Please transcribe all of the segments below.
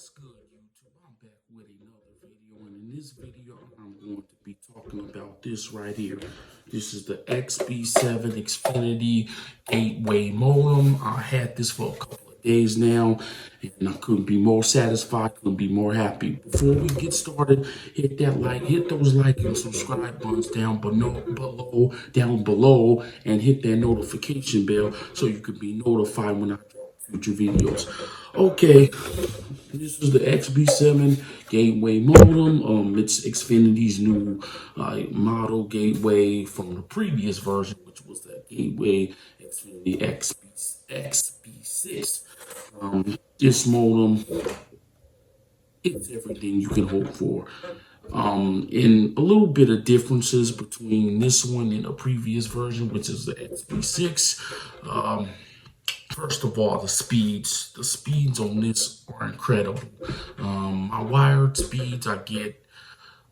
What's good, YouTube? I'm back with another video, and in this video, I'm going to be talking about this right here. This is the XB7 Xfinity Gateway Modem. I had this for a couple of days now, and I couldn't be more satisfied, couldn't be more happy. Before we get started, hit that like, hit those like and subscribe buttons down below, and hit that notification bell so you can be notified when I drop future videos. Okay, this is the XB7 Gateway Modem. It's Xfinity's new model gateway from the previous version, which was the Gateway Xfinity XB6. This modem, it's everything you can hope for. And a little bit of differences between this one and the previous version, which is the XB6. First of all, the speeds on this are incredible. My wired speeds, I get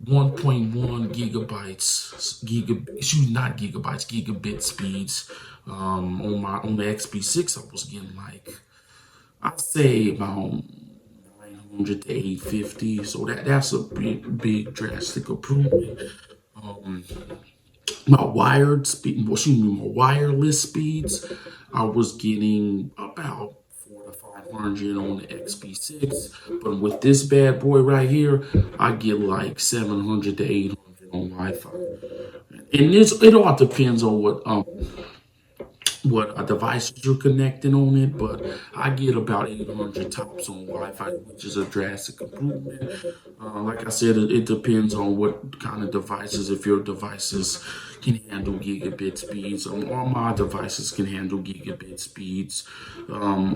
1.1 gigabit speeds. On the XB6, I was getting like, I'd say about 900 to 850. So that's a big drastic improvement. My wireless speeds, I was getting about 400 to 500 on the XB6, but with this bad boy right here, I get like 700 to 800 on Wi-Fi. And it all depends on what devices you're connecting on it, but I get about 800 tops on Wi-Fi, which is a drastic improvement. Like I said, it depends on what kind of devices. If your devices can handle gigabit speeds, all my devices can handle gigabit speeds,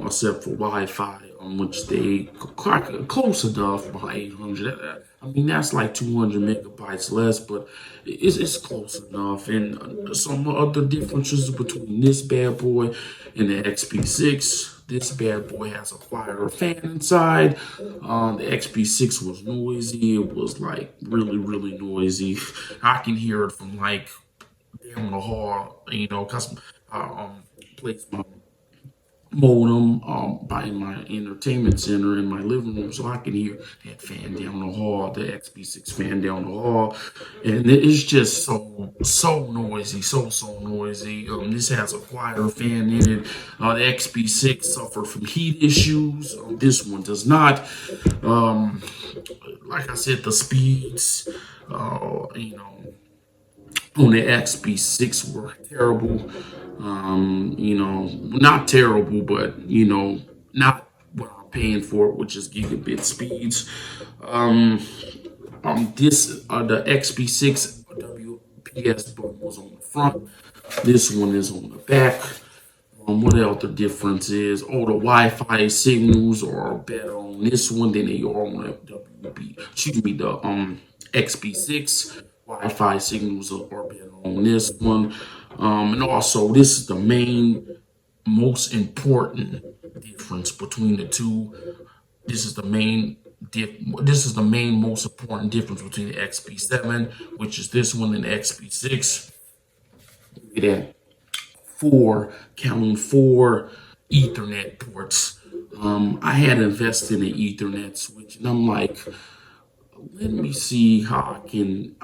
except for Wi-Fi, which they close enough by 800. I mean, that's like 200 megabytes less, but it's close enough. And some other differences between this bad boy and the XB6. This bad boy has a quieter fan inside. The XB6 was noisy. It was like really noisy. I can hear it from like down the hall, because I placed my modem by my entertainment center in my living room, so I can hear that fan down the hall, the XB6 fan down the hall, and it's just so noisy, so noisy. This has a quieter fan in it. The XB6 suffered from heat issues. This one does not. Like I said, the speeds, on the XB6 were terrible. Not terrible, but not what I'm paying for, which is gigabit speeds. The XB6 WPS button was on the front. This one is on the back. What else the difference is? Oh, the Wi-Fi signals are better on this one than they are on the XB6. Wi-Fi signals are better on this one. And also, this is the most important difference between the two. This is the main most important difference between the XB7, which is this one, and the XB6. Look at that. Counting four Ethernet ports. I had invested in an Ethernet switch, and I'm like, let me see how I can,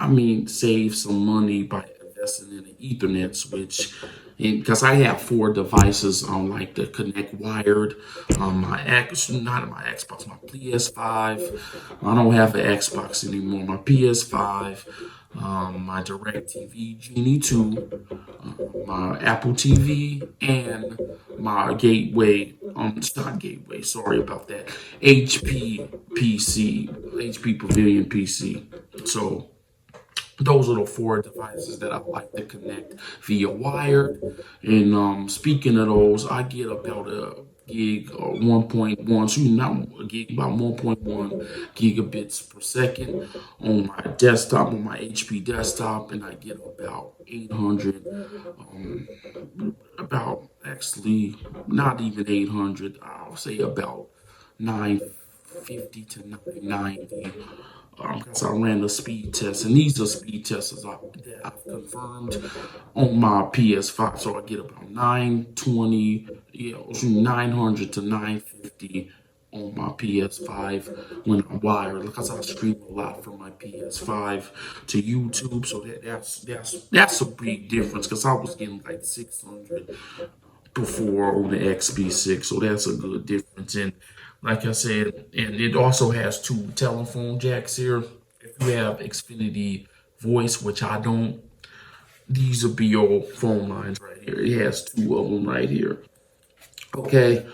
save some money by investing in an Ethernet switch. And because I have four devices on like the connect wired, not my Xbox, my PS5. I don't have the Xbox anymore. My PS5, my DirecTV Genie 2, my Apple TV, and my Gateway. It's not Gateway. Sorry about that. HP Pavilion PC. So those are the four devices that I like to connect via wired. And speaking of those, I get about a gig or 1.1, so not a gig, about 1.1 gigabits per second on my desktop, on my HP desktop, and I get about 800, about actually not even 800, I'll say about 950 to 990. Because I ran the speed test, and these are speed tests that I've confirmed on my PS5. So I get about 920, 900 to 950 on my PS5 when I wire, because I stream a lot from my PS5 to YouTube. So that's a big difference, because I was getting like 600 before on the XB6, so that's a good difference. And like I said, and it also has two telephone jacks here. If you have Xfinity Voice, which I don't, these will be your phone lines right here. It has two of them right here. Okay.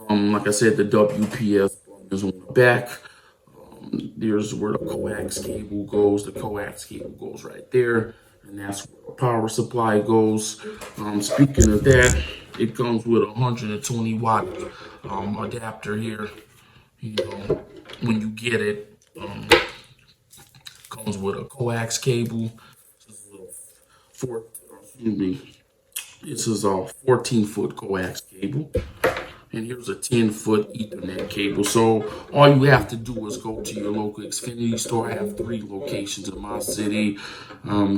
Like I said, the WPS is on the back. There's where the coax cable goes. The coax cable goes right there, and that's where the power supply goes. Speaking of that, it comes with a 120 watt adapter here. You know, when you get it, comes with a coax cable. Excuse me. This is a 14-foot coax cable. And here's a 10-foot Ethernet cable. So all you have to do is go to your local Xfinity store. I have 3 locations in my city.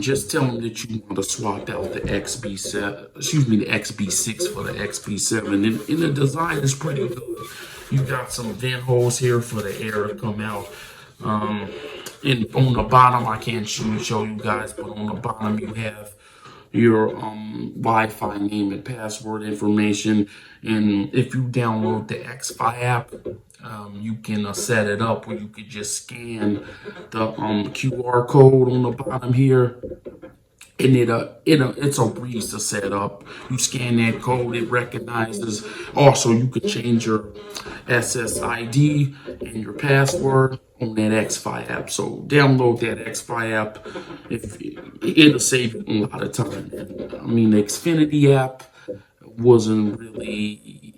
Just tell them that you want to swap out the the XB6 for the XB7. And the design is pretty good. You got some vent holes here for the air to come out. And on the bottom, I can't show you guys, but on the bottom you have your Wi-Fi name and password information. And if you download the Xfi app, you can set it up where you could just scan the QR code on the bottom here, and it's a breeze to set up. You scan that code, it recognizes. Also, you could change your SSID and your password on that Xfi app. So download that Xfi app. If it'll save you a lot of time. I mean, the Xfinity app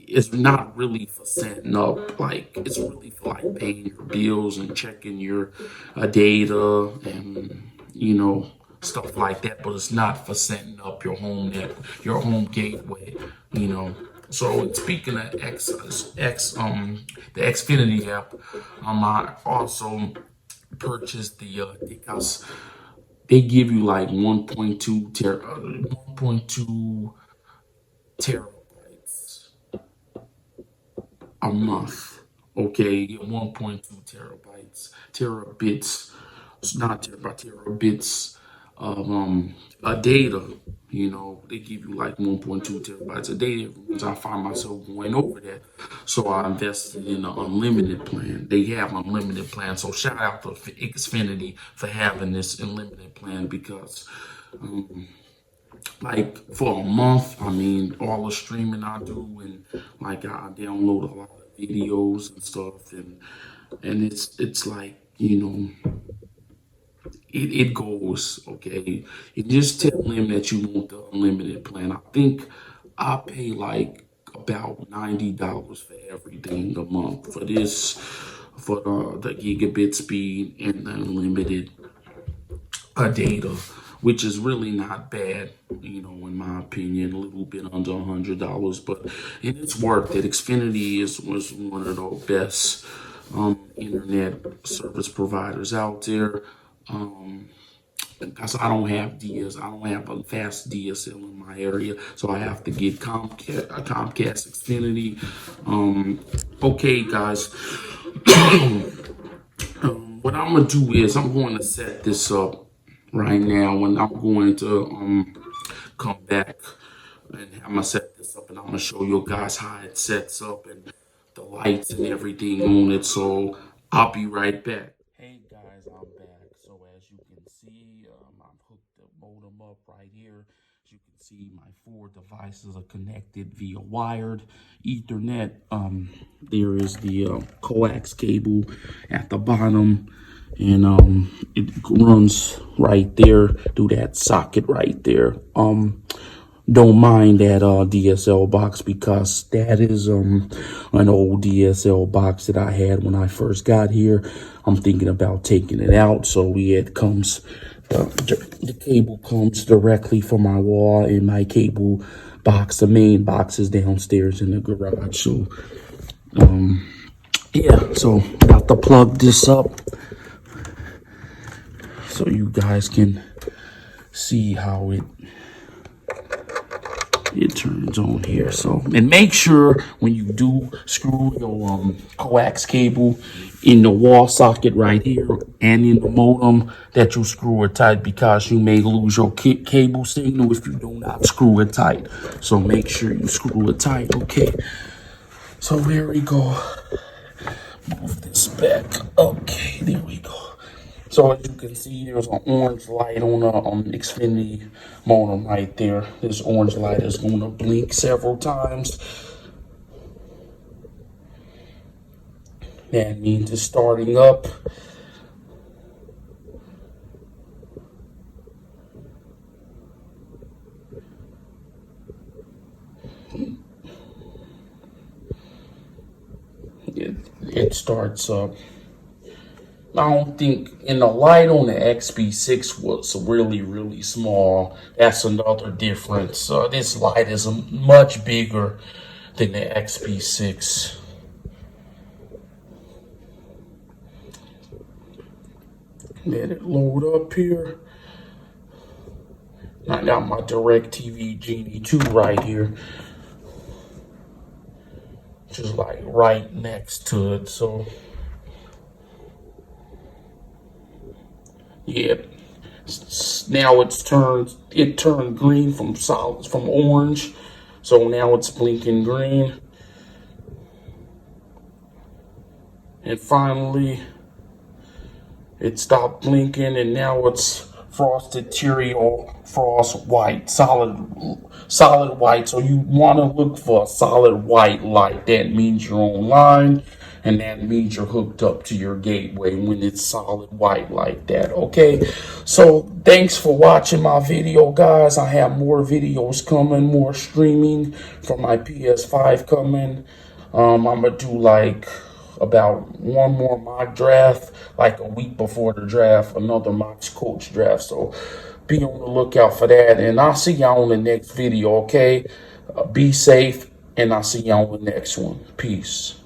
it's not really for setting up. Like, it's really for like paying your bills and checking your data and stuff like that, but it's not for setting up your home gateway, So speaking of the Xfinity app, I also purchased because they give you like 1.2 terabytes a month. Okay, you get 1.2 terabits, not terabits of data. They give you like 1.2 terabytes of data. I find myself going over that, so I invested in an unlimited plan. They have an unlimited plan, so shout out to Xfinity for having this unlimited plan, because like for a month, I mean, all the streaming I do, and like I download a lot of videos and stuff, and it's like, it goes, okay. And just tell them that you want the unlimited plan. I think I pay like about $90 for everything a month for this, for the gigabit speed and the unlimited data, which is really not bad, in my opinion. A little bit under $100, but it's worth it. Xfinity was one of the best internet service providers out there. Because I don't have a fast DSL in my area, so I have to get Comcast Xfinity. Okay, guys. What I'm gonna do is I'm going to set this up right now, and I'm going to come back, and I'm gonna set this up, and I'm gonna show you guys how it sets up and the lights and everything on it. So I'll be right back. Hey guys, I'm back. So as you can see, I've hooked the modem up right here. As you can see, my 4 devices are connected via wired Ethernet. There is the coax cable at the bottom, and it runs right there through that socket right there. Don't mind that DSL box, because that is an old DSL box that I had when I first got here. I'm thinking about taking it out. So it comes, the cable comes directly from my wall, and my cable box, the main box, is downstairs in the garage. So yeah, so about to plug this up so you guys can see how it it turns on here. So, and make sure when you do screw your coax cable in the wall socket right here and in the modem that you screw it tight, because you may lose your cable signal if you do not screw it tight. So make sure you screw it tight. Okay, so here we go. Move this back. Okay, there we go. So as you can see, there's an orange light on the Xfinity modem right there. This orange light is going to blink several times. That means it's starting up. It starts up. I don't think, and the light on the XB6 was really small. That's another difference. This light is much bigger than the XB6. Let it load up here. I got my DirecTV Genie 2 right here. Just like right next to it, so yeah. Now it turned green from orange, so now it's blinking green. And finally it stopped blinking, and now it's frosted Cheerio frost white, solid white. So you want to look for a solid white light. That means you're online, and that means you're hooked up to your gateway when it's solid white like that. Okay, so thanks for watching my video, guys. I have more videos coming, more streaming for my PS5 coming. I'm gonna do like about one more mock draft, like a week before the draft, another mock coach draft. So be on the lookout for that, and I'll see y'all on the next video. Okay, be safe, and I'll see y'all on the next one. Peace.